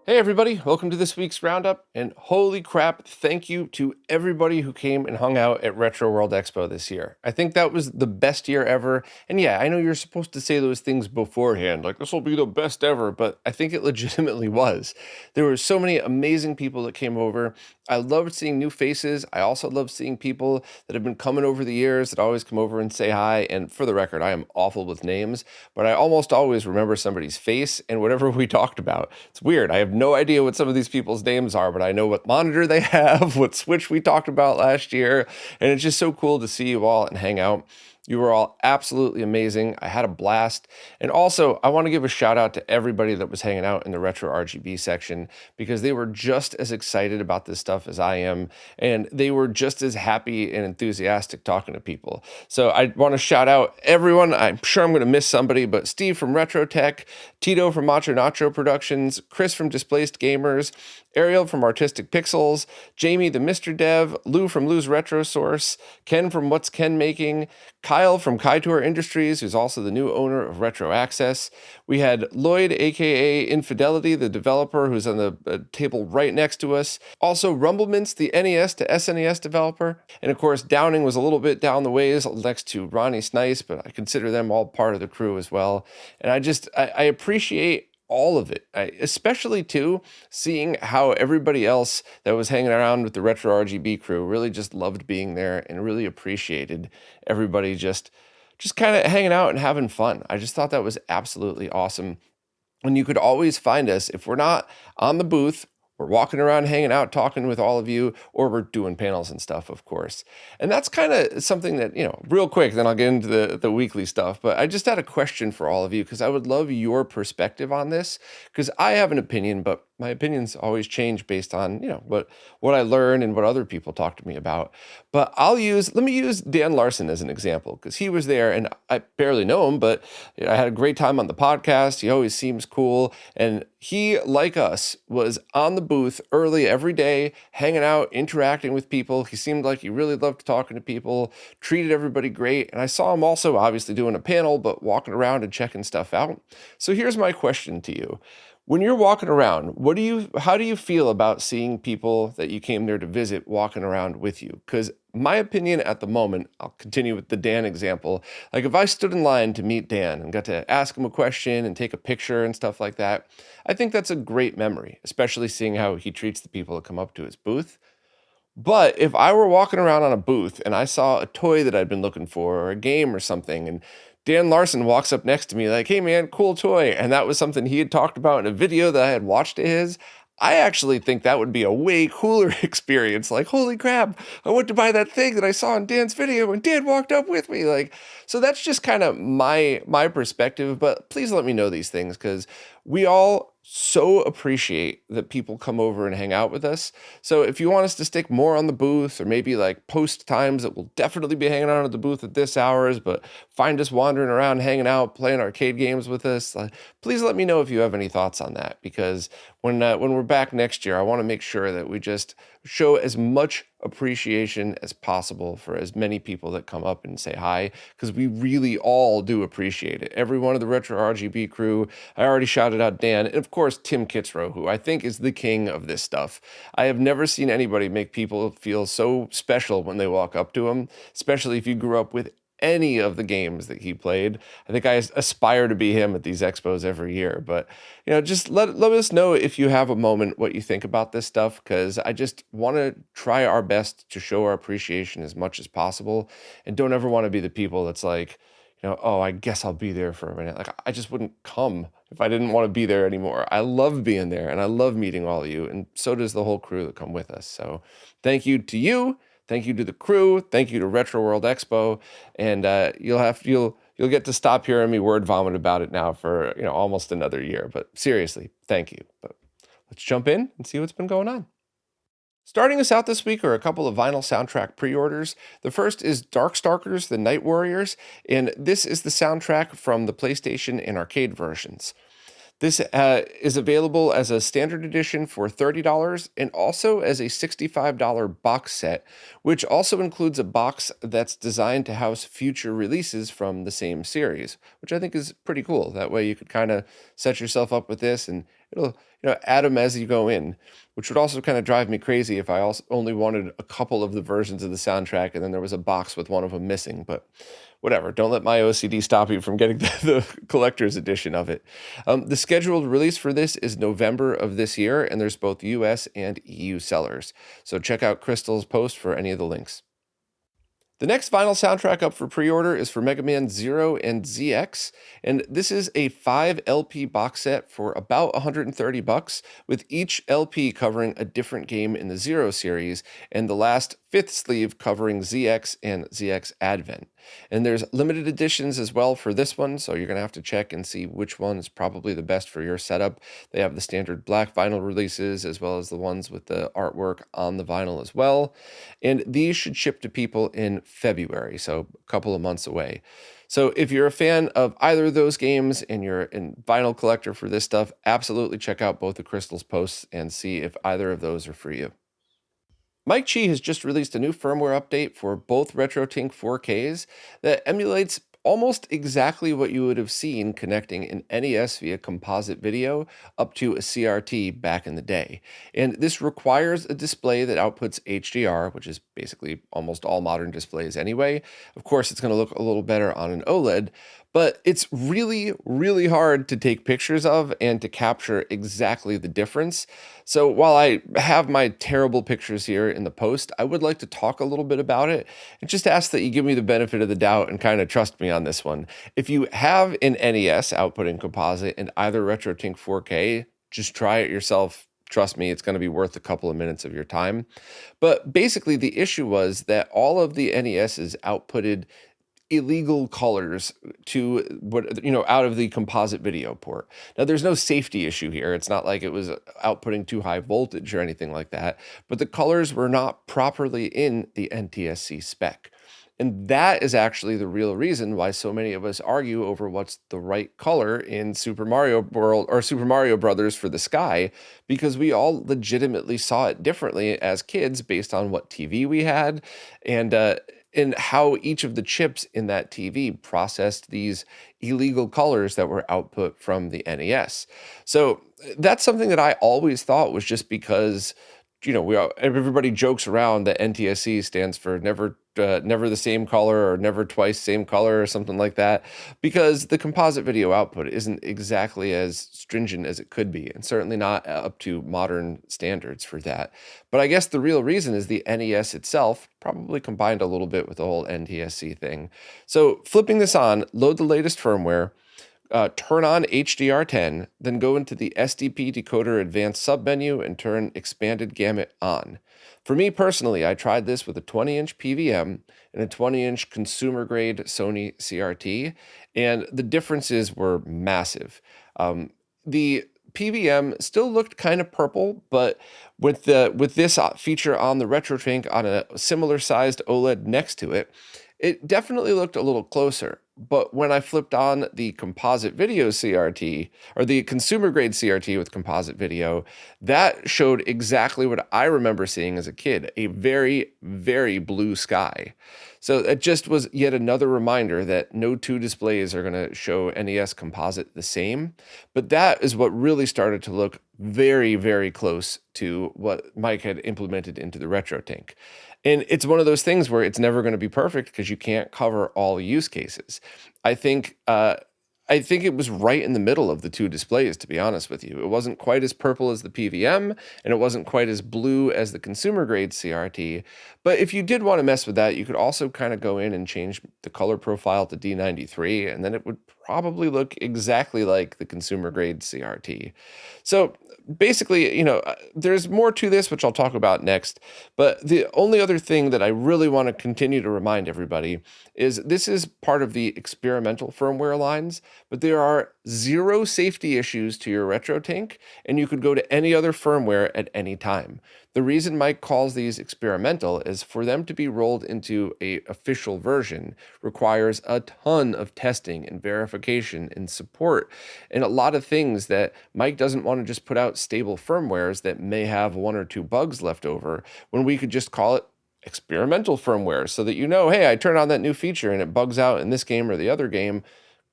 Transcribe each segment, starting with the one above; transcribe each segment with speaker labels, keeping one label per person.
Speaker 1: Hey everybody, welcome to this week's Roundup, and holy crap, thank you to everybody who came and hung out at Retro World Expo this year. I think that was the best year ever, and yeah, I know you're supposed to say those things beforehand, like this will be the best ever, but I think it legitimately was. There were so many amazing people that came over. I loved seeing new faces. I also love seeing people that have been coming over the years that always come over and say hi, and for the record, I am awful with names, but I almost always remember somebody's face and whatever we talked about. It's weird. I have no idea what some of these people's names are, but I know what monitor they have, what Switch we talked about last year, and it's just so cool to see you all and hang out. You were all absolutely amazing. I had a blast. And also, I want to give a shout out to everybody that was hanging out in the Retro RGB section because they were just as excited about this stuff as I am. And they were just as happy and enthusiastic talking to people. So I want to shout out everyone. I'm sure I'm going to miss somebody, but Steve from Retro Tech, Tito from Macho Nacho Productions, Chris from Displaced Gamers, Ariel from Artistic Pixels, Jamie the Mr. Dev, Lou from Lou's Retro Source, Ken from What's Ken Making, Kyle from Kaitour Industries, who's also the new owner of Retro Access. We had Lloyd, aka Infidelity, the developer, who's on the table right next to us. Also, Rumblemints, the NES to SNES developer. And of course, Downing was a little bit down the ways next to Ronnie Snice, but I consider them all part of the crew as well. And I appreciate all of it, especially too seeing how everybody else that was hanging around with the Retro RGB crew really just loved being there and really appreciated everybody just kind of hanging out and having fun. I just thought that was absolutely awesome. And you could always find us if we're not on the booth. We're walking around, hanging out, talking with all of you, or we're doing panels and stuff, of course. And that's kind of something that, real quick, then I'll get into the weekly stuff. But I just had a question for all of you because I would love your perspective on this because I have an opinion, but my opinions always change based on, what I learn and what other people talk to me about. But let me use Dan Larson as an example because he was there and I barely know him, but I had a great time on the podcast. He always seems cool. And he, like us, was on the booth early every day, hanging out, interacting with people. He seemed like he really loved talking to people, treated everybody great. And I saw him also obviously doing a panel, but walking around and checking stuff out. So here's my question to you. When you're walking around, how do you feel about seeing people that you came there to visit walking around with you? Because my opinion at the moment, I'll continue with the Dan example. Like if I stood in line to meet Dan and got to ask him a question and take a picture and stuff like that, I think that's a great memory, especially seeing how he treats the people that come up to his booth. But if I were walking around on a booth and I saw a toy that I'd been looking for or a game or something, and Dan Larson walks up next to me like, hey man, cool toy, and that was something he had talked about in a video that I had watched of his, I actually think that would be a way cooler experience. Like, holy crap, I went to buy that thing that I saw in Dan's video and Dan walked up with me. Like, so that's just kind of my perspective, but please let me know these things because we all so appreciate that people come over and hang out with us. So if you want us to stick more on the booth or maybe like post times that we'll definitely be hanging out at the booth at this hours, but find us wandering around, hanging out, playing arcade games with us, please let me know if you have any thoughts on that because when we're back next year, I want to make sure that we just show as much appreciation as possible for as many people that come up and say hi because we really all do appreciate it. Every one of the Retro RGB crew. I already shouted out Dan and of course Tim Kitzrow, who I think is the king of this stuff. I have never seen anybody make people feel so special when they walk up to him, especially if you grew up with any of the games that he played. I think I aspire to be him at these expos every year, but just let us know if you have a moment what you think about this stuff because I just want to try our best to show our appreciation as much as possible and don't ever want to be the people that's like, oh, I guess I'll be there for a minute. Like I just wouldn't come if I didn't want to be there anymore. I love being there and I love meeting all of you and so does the whole crew that come with us. So thank you to you. Thank you to the crew. Thank you to Retro World Expo, and you'll get to stop hearing me word vomit about it now for almost another year. But seriously, thank you. But let's jump in and see what's been going on. Starting us out this week are a couple of vinyl soundtrack pre-orders. The first is Darkstalkers, The Night Warriors, and this is the soundtrack from the PlayStation and arcade versions. This is available as a standard edition for $30 and also as a $65 box set, which also includes a box that's designed to house future releases from the same series, which I think is pretty cool. That way you could kind of set yourself up with this and it'll add them as you go in, which would also kind of drive me crazy if I also only wanted a couple of the versions of the soundtrack and then there was a box with one of them missing. But whatever, don't let my OCD stop you from getting the collector's edition of it. The scheduled release for this is November of this year, and there's both US and EU sellers. So check out Crystal's post for any of the links. The next vinyl soundtrack up for pre-order is for Mega Man Zero and ZX, and this is a 5 LP box set for about $130, with each LP covering a different game in the Zero series, and the last 5th sleeve covering ZX and ZX Advent. And there's limited editions as well for this one, so you're going to have to check and see which one is probably the best for your setup. They have the standard black vinyl releases as well as the ones with the artwork on the vinyl as well. And these should ship to people in February, so a couple of months away. So if you're a fan of either of those games and you're a vinyl collector for this stuff, absolutely check out both of Crystal's posts and see if either of those are for you. Mike Chi has just released a new firmware update for both RetroTink 4Ks that emulates almost exactly what you would have seen connecting an NES via composite video up to a CRT back in the day. And this requires a display that outputs HDR, which is basically almost all modern displays anyway. Of course, it's going to look a little better on an OLED, but it's really, really hard to take pictures of and to capture exactly the difference. So while I have my terrible pictures here in the post, I would like to talk a little bit about it and just ask that you give me the benefit of the doubt and kind of trust me on this one. If you have an NES outputting composite and either RetroTink 4K, just try it yourself. Trust me, it's going to be worth a couple of minutes of your time. But basically, the issue was that all of the NESs outputted illegal colors to what out of the composite video port. Now there's no safety issue here. It's not like it was outputting too high voltage or anything like that, but the colors were not properly in the NTSC spec. And that is actually the real reason why so many of us argue over what's the right color in Super Mario World or Super Mario Brothers for the Sky, because we all legitimately saw it differently as kids based on what TV we had and how each of the chips in that TV processed these illegal colors that were output from the NES. So that's something that I always thought was just because everybody jokes around that NTSC stands for never the same color or never twice same color or something like that, because the composite video output isn't exactly as stringent as it could be, and certainly not up to modern standards for that. But I guess the real reason is the NES itself probably combined a little bit with the whole NTSC thing. So flipping this on, load the latest firmware, turn on HDR10, then go into the SDP decoder advanced submenu and turn expanded gamut on. For me personally, I tried this with a 20-inch PVM and a 20-inch consumer-grade Sony CRT, and the differences were massive. The PVM still looked kind of purple, but with this feature on the RetroTink on a similar sized OLED next to it, it definitely looked a little closer. But when I flipped on the composite video CRT, or the consumer grade CRT with composite video, that showed exactly what I remember seeing as a kid, a very, very blue sky. So it just was yet another reminder that no two displays are going to show NES composite the same. But that is what really started to look very, very close to what Mike had implemented into the RetroTink. And it's one of those things where it's never going to be perfect because you can't cover all use cases. I think it was right in the middle of the two displays, to be honest with you. It wasn't quite as purple as the PVM, and it wasn't quite as blue as the consumer grade CRT. But if you did want to mess with that, you could also kind of go in and change the color profile to D93, and then it would probably look exactly like the consumer grade CRT. So basically, there's more to this, which I'll talk about next. But the only other thing that I really want to continue to remind everybody is this is part of the experimental firmware lines. but there are zero safety issues to your RetroTink, and you could go to any other firmware at any time. The reason Mike calls these experimental is for them to be rolled into a official version requires a ton of testing and verification and support and a lot of things that Mike doesn't want to just put out stable firmwares that may have one or two bugs left over when we could just call it experimental firmware so that you know, hey, I turn on that new feature and it bugs out in this game or the other game.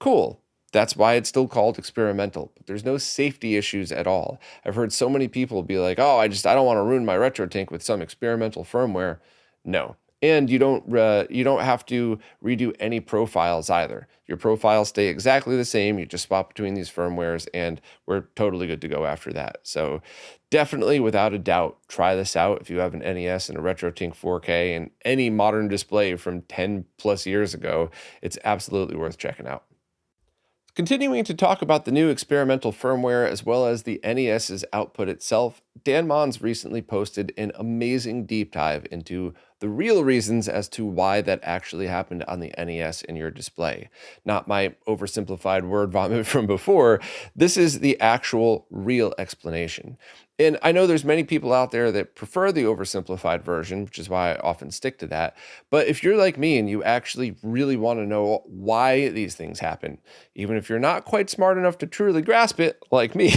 Speaker 1: Cool. That's why it's still called experimental, but there's no safety issues at all. I've heard so many people be like, "Oh, I don't want to ruin my RetroTink with some experimental firmware." No, and you don't have to redo any profiles either. Your profiles stay exactly the same. You just swap between these firmwares, and we're totally good to go after that. So, definitely, without a doubt, try this out if you have an NES and a RetroTink 4K and any modern display from 10 plus years ago. It's absolutely worth checking out. Continuing to talk about the new experimental firmware as well as the NES's output itself, Dan Mons recently posted an amazing deep dive into the real reasons as to why that actually happened on the NES in your display. Not my oversimplified word vomit from before. This is the actual real explanation. And I know there's many people out there that prefer the oversimplified version, which is why I often stick to that. But if you're like me and you actually really want to know why these things happen, even if you're not quite smart enough to truly grasp it, like me,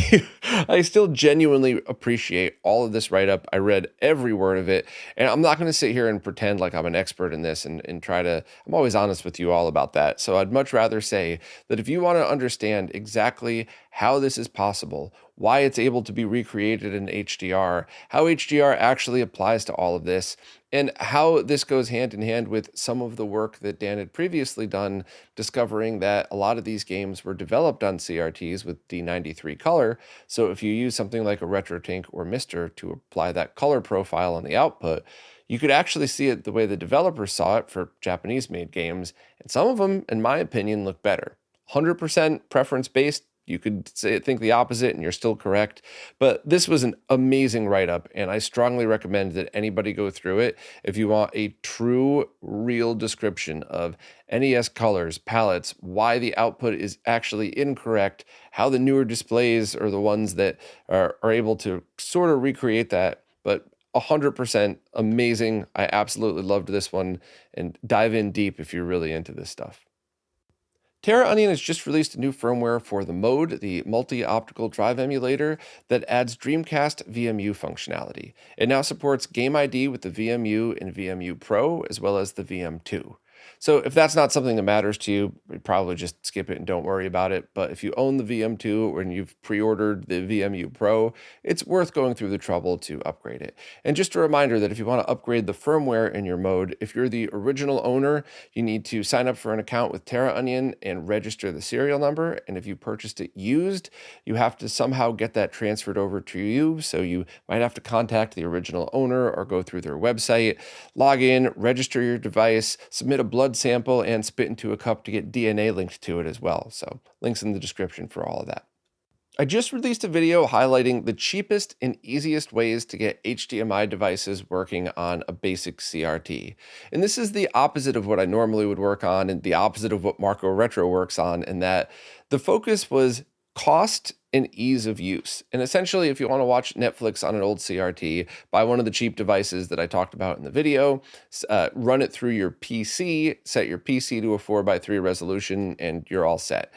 Speaker 1: I still genuinely appreciate all of this write-up. I read every word of it, and I'm not going to sit here and pretend like I'm an expert in this and try to, I'm always honest with you all about that. So I'd much rather say that if you want to understand exactly how this is possible, why it's able to be recreated in HDR, how HDR actually applies to all of this, and how this goes hand in hand with some of the work that Dan had previously done, discovering that a lot of these games were developed on CRTs with D93 color. So if you use something like a RetroTink or Mister to apply that color profile on the output, you could actually see it the way the developers saw it for Japanese-made games, and some of them, in my opinion, look better. 100% preference-based. You could think the opposite and you're still correct, but this was an amazing write-up, and I strongly recommend that anybody go through it if you want a true, real description of NES colors, palettes, why the output is actually incorrect, how the newer displays are the ones that are able to sort of recreate that, but 100% amazing. I absolutely loved this one, and dive in deep if you're really into this stuff. Terra Onion has just released a new firmware for the Mode, the multi-optical drive emulator that adds Dreamcast VMU functionality. It now supports Game ID with the VMU and VMU Pro, as well as the VM2. So if that's not something that matters to you, probably just skip it and don't worry about it. But if you own the VM2 and you've pre-ordered the VMU Pro, it's worth going through the trouble to upgrade it. And just a reminder that if you want to upgrade the firmware in your Mode, if you're the original owner, you need to sign up for an account with Terra Onion and register the serial number. And if you purchased it used, you have to somehow get that transferred over to you. So you might have to contact the original owner or go through their website, log in, register your device, submit a blood sample, and spit into a cup to get DNA linked to it as well. So links in the description for all of that. I just released a video highlighting the cheapest and easiest ways to get HDMI devices working on a basic CRT. And this is the opposite of what I normally would work on and the opposite of what Marco Retro works on, in that the focus was cost and ease of use. And essentially, if you want to watch Netflix on an old CRT, buy one of the cheap devices that I talked about in the video, run it through your PC, set your PC to a 4:3 resolution, and you're all set.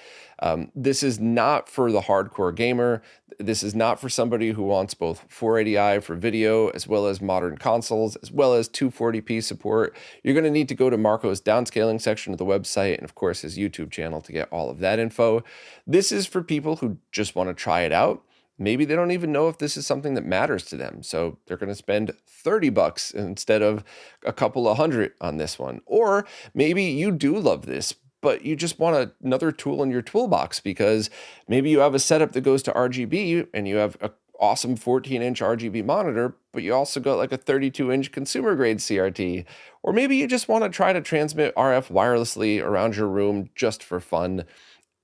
Speaker 1: This is not for the hardcore gamer. This is not for somebody who wants both 480i for video, as well as modern consoles, as well as 240p support. You're going to need to go to Marco's downscaling section of the website, and of course his YouTube channel to get all of that info. This is for people who just want to try it out. Maybe they don't even know if this is something that matters to them, so they're going to spend $30 instead of a couple of hundred on this one. Or maybe you do love this, but you just want another tool in your toolbox because maybe you have a setup that goes to RGB and you have an awesome 14-inch RGB monitor, but you also got like a 32-inch consumer grade CRT. Or maybe you just want to try to transmit RF wirelessly around your room just for fun.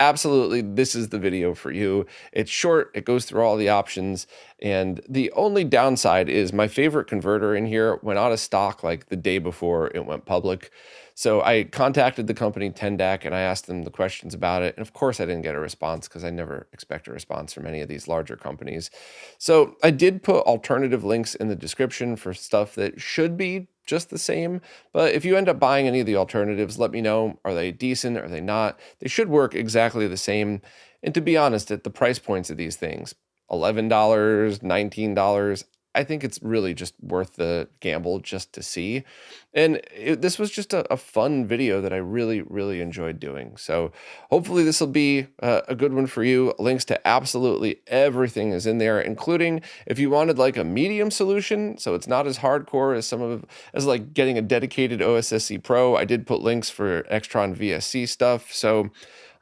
Speaker 1: Absolutely, this is the video for you. It's short, it goes through all the options, and the only downside is my favorite converter in here went out of stock like the day before it went public. So I contacted the company Tendak and I asked them the questions about it. And of course, I didn't get a response because I never expect a response from any of these larger companies. So I did put alternative links in the description for stuff that should be just the same. But if you end up buying any of the alternatives, let me know. Are they decent? Are they not? They should work exactly the same. And to be honest, at the price points of these things, $11, $19, I think it's really just worth the gamble just to see. And this was just a fun video that I really, really enjoyed doing. So hopefully this will be a good one for you. Links to absolutely everything is in there, including if you wanted like a medium solution, so it's not as hardcore as as like getting a dedicated OSSC Pro. I did put links for Extron VSC stuff. So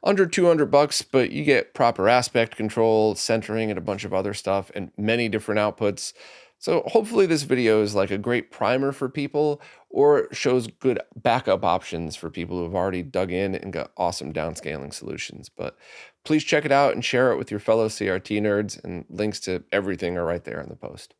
Speaker 1: under 200 bucks, but you get proper aspect control, centering, and a bunch of other stuff, and many different outputs. So hopefully this video is like a great primer for people, or shows good backup options for people who have already dug in and got awesome downscaling solutions. But please check it out and share it with your fellow CRT nerds, and links to everything are right there in the post.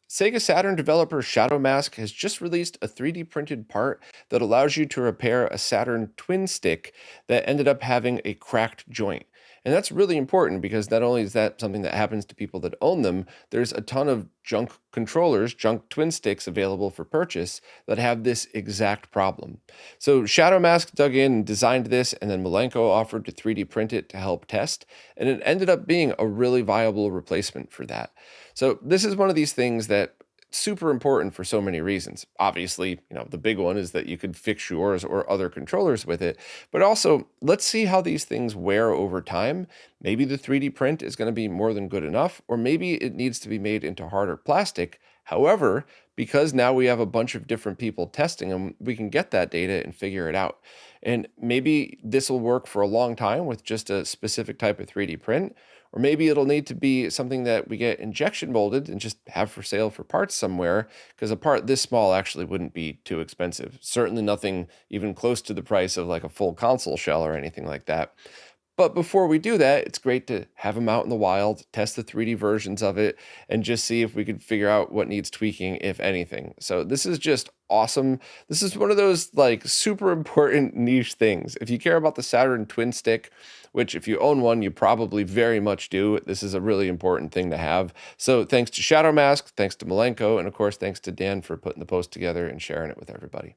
Speaker 1: Sega Saturn developer Shadow Mask has just released a 3D printed part that allows you to repair a Saturn twin stick that ended up having a cracked joint. And that's really important because not only is that something that happens to people that own them, there's a ton of junk controllers, junk twin sticks available for purchase that have this exact problem. So Shadow Mask dug in and designed this, and then Malenko offered to 3D print it to help test, and it ended up being a really viable replacement for that. So this is one of these things that super important for so many reasons. Obviously, the big one is that you could fix yours or other controllers with it, but also let's see how these things wear over time. Maybe the 3D print is going to be more than good enough, or maybe it needs to be made into harder plastic. However, because now we have a bunch of different people testing them, we can get that data and figure it out. And maybe this will work for a long time with just a specific type of 3D print, or maybe it'll need to be something that we get injection molded and just have for sale for parts somewhere, because a part this small actually wouldn't be too expensive. Certainly nothing even close to the price of like a full console shell or anything like that. But before we do that, it's great to have them out in the wild, test the 3D versions of it, and just see if we could figure out what needs tweaking, if anything. So this is just awesome. This is one of those like super important niche things. If you care about the Saturn twin stick, which if you own one, you probably very much do, this is a really important thing to have. So thanks to Shadow Mask, thanks to Malenko, and of course, thanks to Dan for putting the post together and sharing it with everybody.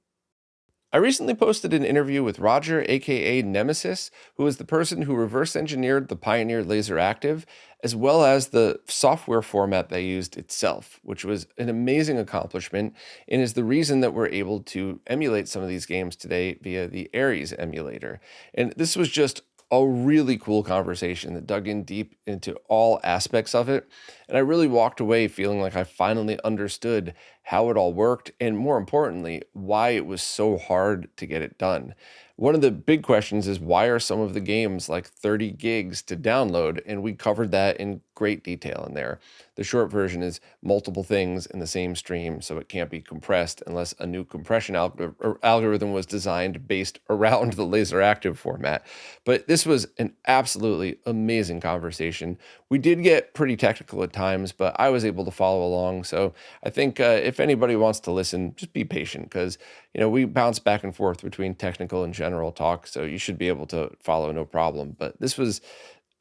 Speaker 1: I recently posted an interview with Roger, aka Nemesis, who is the person who reverse engineered the Pioneer LaserActive, as well as the software format they used itself, which was an amazing accomplishment and is the reason that we're able to emulate some of these games today via the Ares emulator. And this was just a really cool conversation that dug in deep into all aspects of it. And I really walked away feeling like I finally understood how it all worked, and more importantly, why it was so hard to get it done. One of the big questions is, why are some of the games like 30 gigs to download? And we covered that in great detail in there. The short version is multiple things in the same stream, so it can't be compressed unless a new compression algorithm was designed based around the LaserActive format. But this was an absolutely amazing conversation. We did get pretty technical at times, but I was able to follow along. So I think if anybody wants to listen, just be patient, because we bounce back and forth between technical and general talk, so you should be able to follow no problem. But this was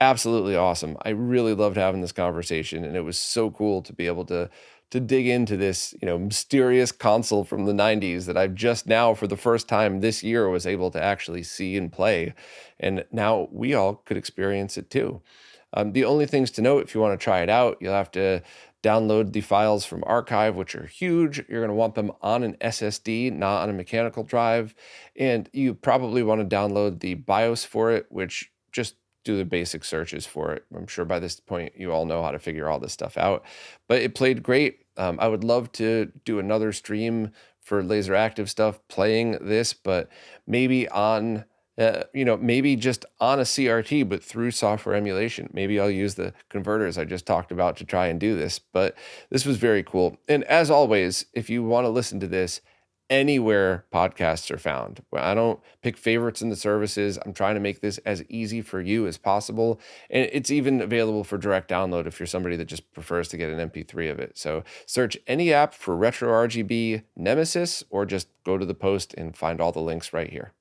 Speaker 1: absolutely awesome. I really loved having this conversation, and it was so cool to be able to dig into this, mysterious console from the 90s that I've just now, for the first time this year, was able to actually see and play. And now we all could experience it too. The only things to note, if you want to try it out, you'll have to download the files from Archive, which are huge. You're going to want them on an SSD, not on a mechanical drive. And you probably want to download the BIOS for it, which just do the basic searches for it. I'm sure by this point you all know how to figure all this stuff out. But it played great. I would love to do another stream for LaserActive stuff playing this, but maybe on maybe just on a CRT, but through software emulation. Maybe I'll use the converters I just talked about to try and do this, but this was very cool. And as always, if you want to listen to this anywhere podcasts are found. Well, I don't pick favorites in the services. I'm trying to make this as easy for you as possible. And it's even available for direct download if you're somebody that just prefers to get an MP3 of it. So search any app for RetroRGB Nemesis, or just go to the post and find all the links right here.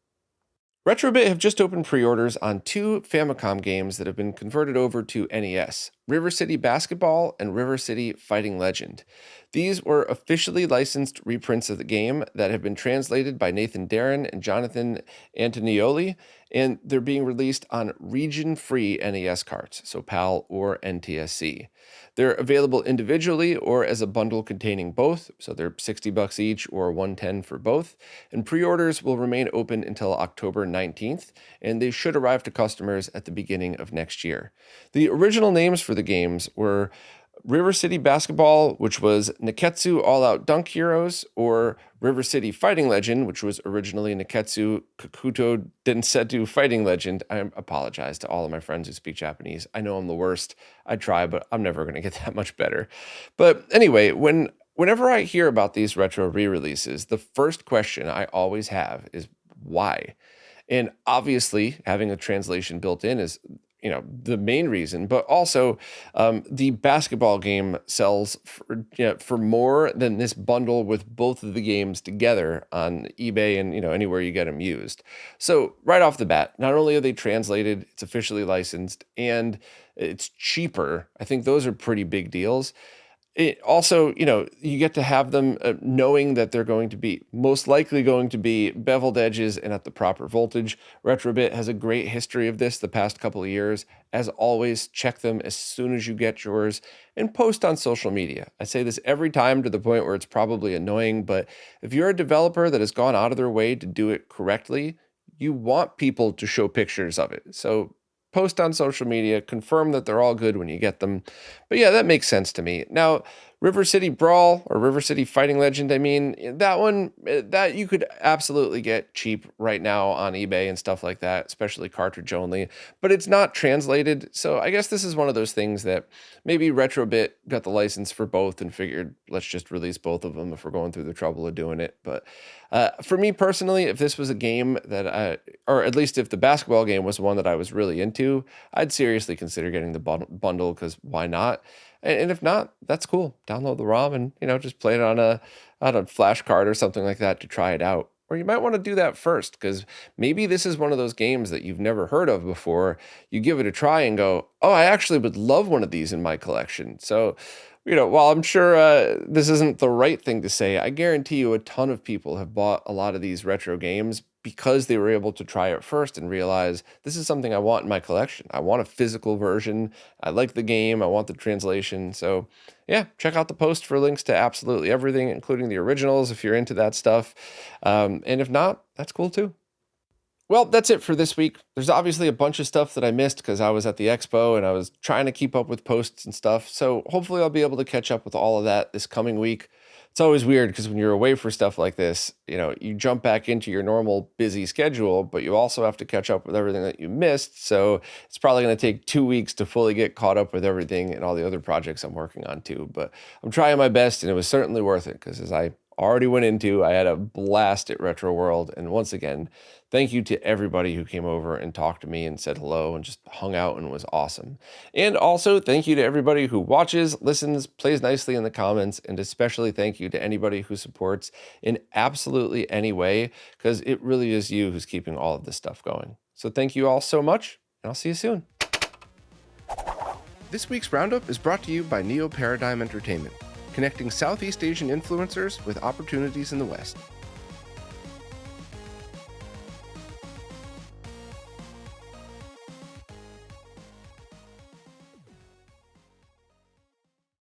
Speaker 1: RetroBit have just opened pre-orders on 2 Famicom games that have been converted over to NES, River City Basketball and River City Fighting Legend. These were officially licensed reprints of the game that have been translated by Nathan Darren and Jonathan Antonioli, and they're being released on region-free NES carts, so PAL or NTSC. They're available individually or as a bundle containing both, so they're $60 each or $110 for both, and pre-orders will remain open until October 19th, and they should arrive to customers at the beginning of next year. The original names for the games were River City Basketball, which was Neketsu All Out Dunk Heroes, or River City Fighting Legend, which was originally Neketsu Kakuto Densetsu Fighting Legend. I apologize to all of my friends who speak Japanese. I know I'm the worst. I try, but I'm never going to get that much better. But anyway, whenever I hear about these retro re-releases, the first question I always have is why? And obviously, having a translation built in is the main reason, but also the basketball game sells for more than this bundle with both of the games together on eBay and anywhere you get them used. So right off the bat, not only are they translated, it's officially licensed, and it's cheaper. I think those are pretty big deals. It also, you get to have them knowing that they're going to be most likely going to be beveled edges and at the proper voltage. RetroBit has a great history of this the past couple of years. As always, check them as soon as you get yours and post on social media. I say this every time to the point where it's probably annoying, but if you're a developer that has gone out of their way to do it correctly, you want people to show pictures of it. So post on social media, confirm that they're all good when you get them. But yeah, that makes sense to me. Now, River City Brawl, or River City Fighting Legend, that one, that you could absolutely get cheap right now on eBay and stuff like that, especially cartridge only, but it's not translated. So I guess this is one of those things that maybe RetroBit got the license for both and figured, let's just release both of them if we're going through the trouble of doing it. But for me personally, if this was a game that or at least if the basketball game was one that I was really into, I'd seriously consider getting the bundle, because why not? And if not, that's cool. Download the ROM and, just play it on a flash card or something like that to try it out. Or you might want to do that first, because maybe this is one of those games that you've never heard of before. You give it a try and go, oh, I actually would love one of these in my collection. So, while I'm sure this isn't the right thing to say, I guarantee you a ton of people have bought a lot of these retro games because they were able to try it first and realize this is something I want in my collection. I want a physical version. I like the game. I want the translation. So yeah, check out the post for links to absolutely everything, including the originals if you're into that stuff. And if not, that's cool too. Well, that's it for this week. There's obviously a bunch of stuff that I missed because I was at the expo and I was trying to keep up with posts and stuff. So hopefully I'll be able to catch up with all of that this coming week. It's always weird because when you're away for stuff like this, you jump back into your normal busy schedule, but you also have to catch up with everything that you missed. So it's probably going to take 2 weeks to fully get caught up with everything and all the other projects I'm working on too. But I'm trying my best, and it was certainly worth it because, as I already went into, I had a blast at Retro World. And once again, thank you to everybody who came over and talked to me and said hello and just hung out and was awesome. And also thank you to everybody who watches, listens, plays nicely in the comments, and especially thank you to anybody who supports in absolutely any way, because it really is you who's keeping all of this stuff going. So thank you all so much, and I'll see you soon. This week's Roundup is brought to you by Neo Paradigm Entertainment, connecting Southeast Asian influencers with opportunities in the West.